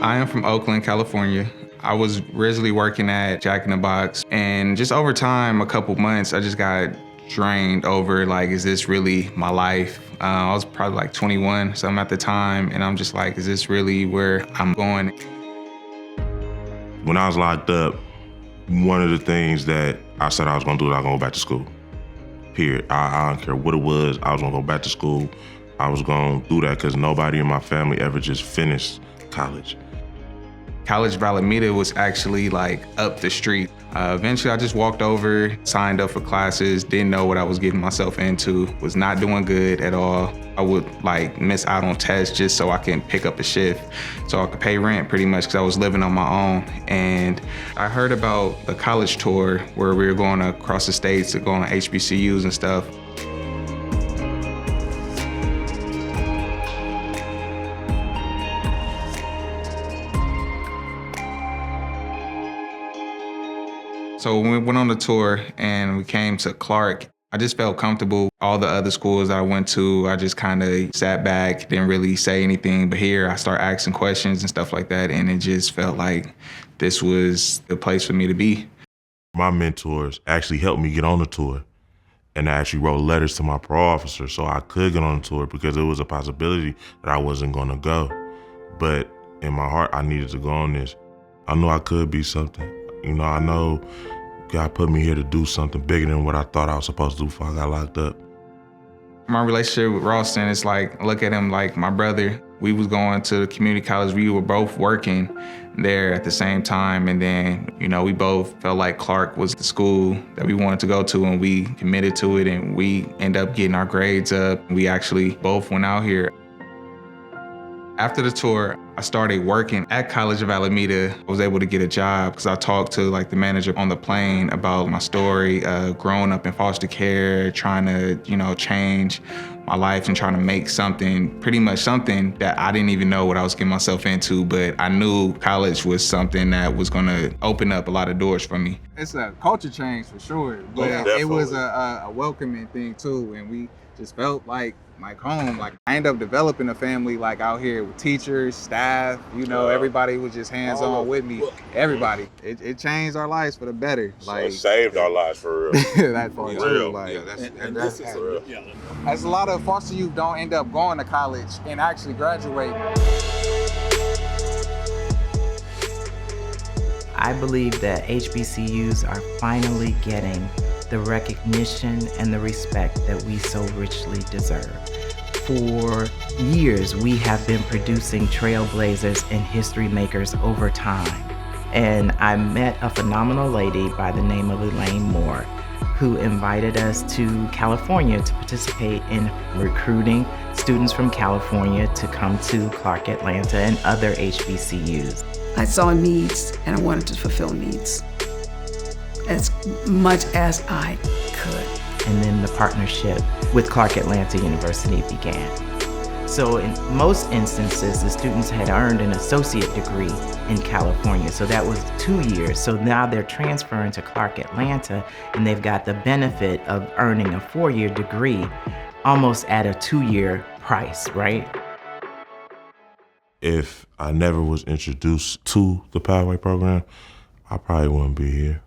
I am from Oakland, California. I was originally working at Jack in the Box, and just over time, a couple months, I just got drained over like, is this really my life? I was probably like 21, something at the time, and I'm just like, is this really where I'm going? When I was locked up, one of the things that I said I was gonna do is I was gonna go back to school, period. I don't care what it was, I was gonna go back to school. I was gonna do that because nobody in my family ever just finished college. College of Alameda was actually like up the street. Eventually I just walked over, signed up for classes, didn't know what I was getting myself into, was not doing good at all. I would like miss out on tests just so I can pick up a shift, so I could pay rent pretty much because I was living on my own. And I heard about the college tour where we were going across the states to go on HBCUs and stuff. So when we went on the tour and we came to Clark, I just felt comfortable. All the other schools I went to, I just kind of sat back, didn't really say anything. But here I started asking questions and stuff like that, and it just felt like this was the place for me to be. My mentors actually helped me get on the tour, and I actually wrote letters to my parole officer so I could get on the tour because it was a possibility that I wasn't gonna go. But in my heart, I needed to go on this. I knew I could be something. You know, I know God put me here to do something bigger than what I thought I was supposed to do before I got locked up. My relationship with Ralston is like, I look at him like my brother. We was going to community college. We were both working there at the same time. And then, you know, we both felt like Clark was the school that we wanted to go to, and we committed to it, and we ended up getting our grades up. We actually both went out here. After the tour, I started working at College of Alameda. I was able to get a job because I talked to like the manager on the plane about my story, growing up in foster care, trying to, you know, change my life and trying to make something, pretty much something that I didn't even know what I was getting myself into, but I knew college was something that was gonna open up a lot of doors for me. It's a culture change for sure, but it was a welcoming thing too, and we just felt like home. Like I ended up developing a family like out here with teachers, staff, you know, everybody was just hands-on with me. Everybody. It changed our lives for the better. So like it saved our lives for real. That part too. Like, that's for real. As a lot of foster youth don't end up going to college and actually graduate. I believe that HBCUs are finally getting the recognition and the respect that we so richly deserve. For years, we have been producing trailblazers and history makers over time. And I met a phenomenal lady by the name of Elaine Moore, who invited us to California to participate in recruiting students from California to come to Clark Atlanta and other HBCUs. I saw needs and I wanted to fulfill needs as much as I could. And then the partnership with Clark Atlanta University began. So in most instances, the students had earned an associate degree in California. So that was 2 years. So now they're transferring to Clark Atlanta, and they've got the benefit of earning a 4-year degree almost at a 2-year price, right? If I never was introduced to the Pathway program, I probably wouldn't be here.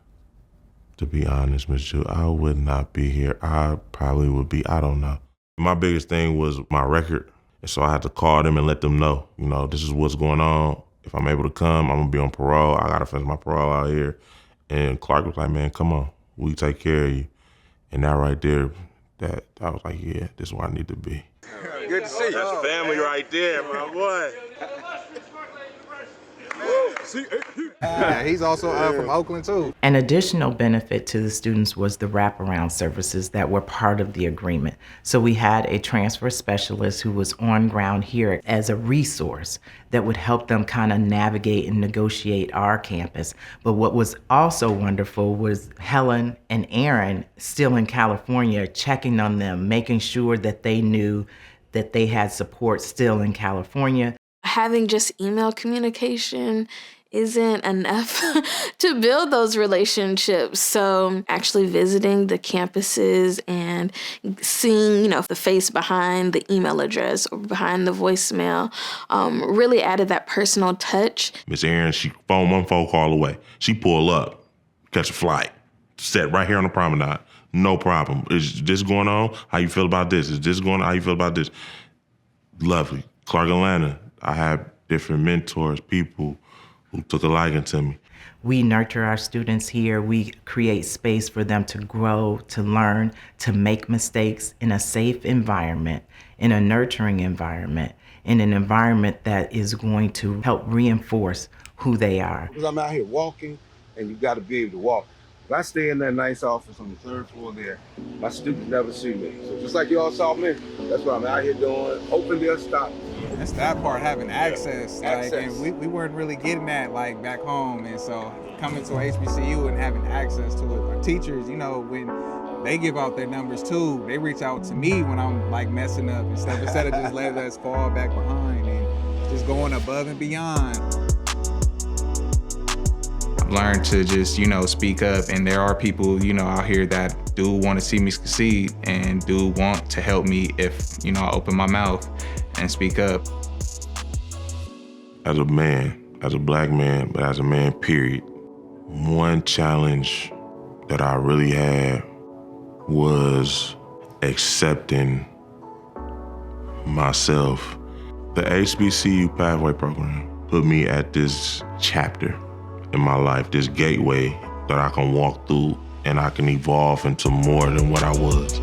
To be honest, Ms. Ju, I would not be here. I probably would be, I don't know. My biggest thing was my record. And so I had to call them and let them know, you know, this is what's going on. If I'm able to come, I'm gonna be on parole. I gotta finish my parole out here. And Clark was like, man, come on, we take care of you. And that right there, that I was like, yeah, this is where I need to be. Good to see you. That's family right there, my boy. Yeah, he's also from Oakland too. An additional benefit to the students was the wraparound services that were part of the agreement. So we had a transfer specialist who was on ground here as a resource that would help them kind of navigate and negotiate our campus. But what was also wonderful was Helen and Aaron, still in California, checking on them, making sure that they knew that they had support still in California. Having just email communication isn't enough to build those relationships. So actually visiting the campuses and seeing, the face behind the email address or behind the voicemail really added that personal touch. Miss Erin, she one phone call away. She pull up, catch a flight, sit right here on the promenade. No problem. Is this going on? How you feel about this? Is this going on? How you feel about this? Lovely. Clark Atlanta, I have different mentors, people who took a liking to me. We nurture our students here. We create space for them to grow, to learn, to make mistakes in a safe environment, in a nurturing environment, in an environment that is going to help reinforce who they are. Because I'm out here walking, and you got to be able to walk. If I stay in that nice office on the 3rd floor there, my students never see me. So just like y'all saw me, that's what I'm out here doing, hoping they'll stop. That's that part, having access. Access. And we weren't really getting that back home. And so coming to a HBCU and having access to it. Our teachers, when they give out their numbers too, they reach out to me when I'm messing up instead of just letting us fall back behind and just going above and beyond. I've learned to just, speak up, and there are people, out here that do want to see me succeed and do want to help me if, I open my mouth and speak up. As a man, as a black man, but as a man, period, one challenge that I really had was accepting myself. The HBCU Pathway Program put me at this chapter in my life, this gateway that I can walk through and I can evolve into more than what I was.